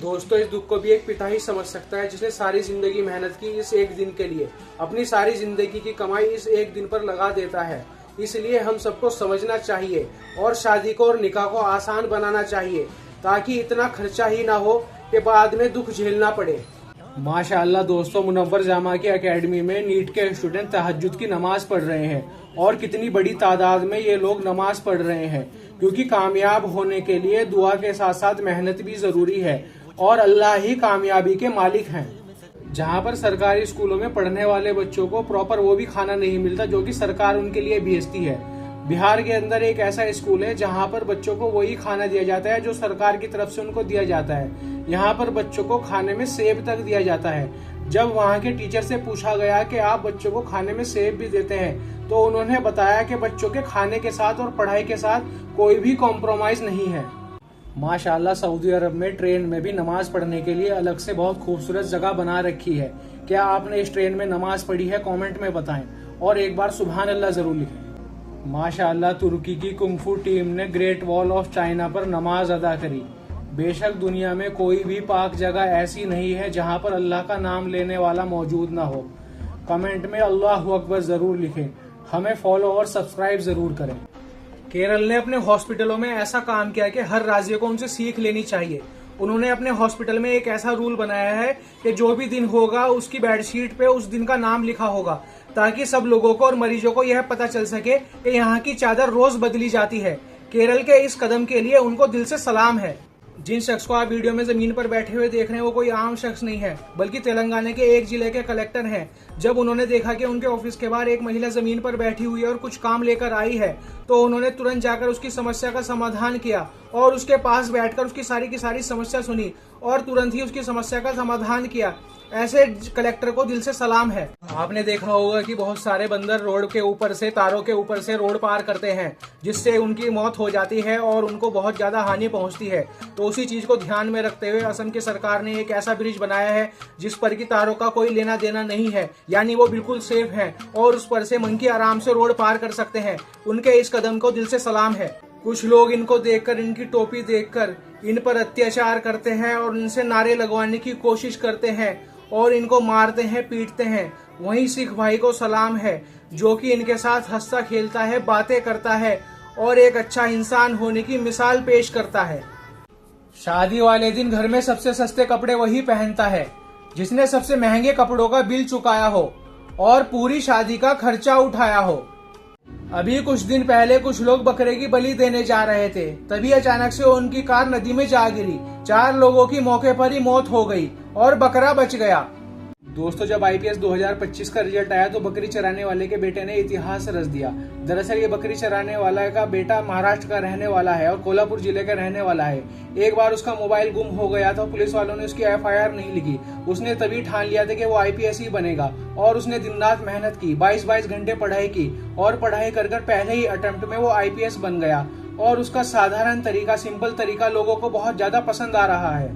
दोस्तों, इस दुख को भी एक पिता ही समझ सकता है जिसने सारी जिंदगी मेहनत की इस एक दिन के लिए, अपनी सारी जिंदगी की कमाई इस एक दिन पर लगा देता है। इसलिए हम सबको समझना चाहिए और शादी को और निकाह को आसान बनाना चाहिए, ताकि इतना खर्चा ही ना हो कि बाद में दुख झेलना पड़े। माशाअल्लाह दोस्तों, मुनव्वर जामा की एकेडमी में नीट के स्टूडेंट तहज्जुद की नमाज पढ़ रहे हैं और कितनी बड़ी तादाद में ये लोग नमाज पढ़ रहे हैं, क्योंकि कामयाब होने के लिए दुआ के साथ साथ मेहनत भी जरूरी है और अल्लाह ही कामयाबी के मालिक हैं। जहाँ पर सरकारी स्कूलों में पढ़ने वाले बच्चों को प्रॉपर वो भी खाना नहीं मिलता जो कि सरकार उनके लिए भेजती है। बिहार के अंदर एक ऐसा स्कूल है जहाँ पर बच्चों को वही खाना दिया जाता है जो सरकार की तरफ से उनको दिया जाता है। यहाँ पर बच्चों को खाने में सेब तक दिया जाता है। जब वहाँ के टीचर से पूछा गया कि आप बच्चों को खाने में सेब भी देते हैं, तो उन्होंने बताया कि बच्चों के खाने के साथ और पढ़ाई के साथ कोई भी कॉम्प्रोमाइज नहीं है। माशाअल्लाह, सऊदी अरब में ट्रेन में भी नमाज पढ़ने के लिए अलग से बहुत खूबसूरत जगह बना रखी है। क्या आपने इस ट्रेन में नमाज पढ़ी है? कमेंट में बताएं और एक बार सुभान अल्लाह जरूर लिखें। माशाअल्लाह, तुर्की की कुंफू टीम ने ग्रेट वॉल ऑफ चाइना पर नमाज अदा करी। बेशक दुनिया में कोई भी पाक जगह ऐसी नहीं है जहां पर अल्लाह का नाम लेने वाला मौजूद ना हो। कमेंट में अल्लाहु अकबर जरूर लिखें। हमें फॉलो और सब्सक्राइब जरूर करें। केरल ने अपने हॉस्पिटलों में ऐसा काम किया कि हर राज्य को उनसे सीख लेनी चाहिए। उन्होंने अपने हॉस्पिटल में एक ऐसा रूल बनाया है कि जो भी दिन होगा उसकी बेडशीट पे उस दिन का नाम लिखा होगा, ताकि सब लोगों को और मरीजों को यह पता चल सके कि यहाँ की चादर रोज बदली जाती है। केरल के इस कदम के लिए उनको दिल से सलाम है। जिन शख्स को आप वीडियो में जमीन पर बैठे हुए देख रहे हैं वो कोई आम शख्स नहीं है, बल्कि तेलंगाना के एक जिले के कलेक्टर हैं। जब उन्होंने देखा कि उनके ऑफिस के बाहर एक महिला जमीन पर बैठी हुई है और कुछ काम लेकर आई है, तो उन्होंने तुरंत जाकर उसकी समस्या का समाधान किया और उसके पास बैठकर उसकी सारी की सारी समस्या सुनी और तुरंत ही उसकी समस्या का समाधान किया। ऐसे कलेक्टर को दिल से सलाम है। आपने देखा होगा कि बहुत सारे बंदर रोड के ऊपर से, तारों के ऊपर से रोड पार करते हैं, जिससे उनकी मौत हो जाती है और उनको बहुत ज्यादा हानि पहुंचती है। तो उसी चीज को ध्यान में रखते हुए असम की सरकार ने एक ऐसा ब्रिज बनाया है जिस पर की तारों का कोई लेना देना नहीं है, यानी वो बिल्कुल सेफ है और उस पर से मंकी आराम से रोड पार कर सकते हैं। उनके इस कदम को दिल से सलाम है। कुछ लोग इनको देखकर, इनकी टोपी देखकर इन पर अत्याचार करते हैं और इनसे नारे लगवाने की कोशिश करते हैं और इनको मारते हैं, पीटते हैं। वहीं सिख भाई को सलाम है जो कि इनके साथ हंसता खेलता है, बातें करता है और एक अच्छा इंसान होने की मिसाल पेश करता है। शादी वाले दिन घर में सबसे सस्ते कपड़े वही पहनता है जिसने सबसे महंगे कपड़ों का बिल चुकाया हो और पूरी शादी का खर्चा उठाया हो। अभी कुछ दिन पहले कुछ लोग बकरे की बलि देने जा रहे थे, तभी अचानक से उनकी कार नदी में जा गिरी। 4 लोगों की मौके पर ही मौत हो गई और बकरा बच गया। दोस्तों, जब आईपीएस 2025 का रिजल्ट आया तो बकरी चराने वाले के बेटे ने इतिहास रच दिया। दरअसल ये बकरी चराने वाला का बेटा महाराष्ट्र का रहने वाला है और कोल्हापुर जिले का रहने वाला है। एक बार उसका मोबाइल गुम हो गया था, पुलिस वालों ने उसकी एफआईआर नहीं लिखी। उसने तभी ठान लिया था कि वो आईपीएस ही बनेगा और उसने दिन रात मेहनत की, 22-22 घंटे पढ़ाई की और पढ़ाई कर पहले ही अटेम्प्ट में वो आईपीएस बन गया। और उसका साधारण तरीका, सिंपल तरीका लोगों को बहुत ज्यादा पसंद आ रहा है।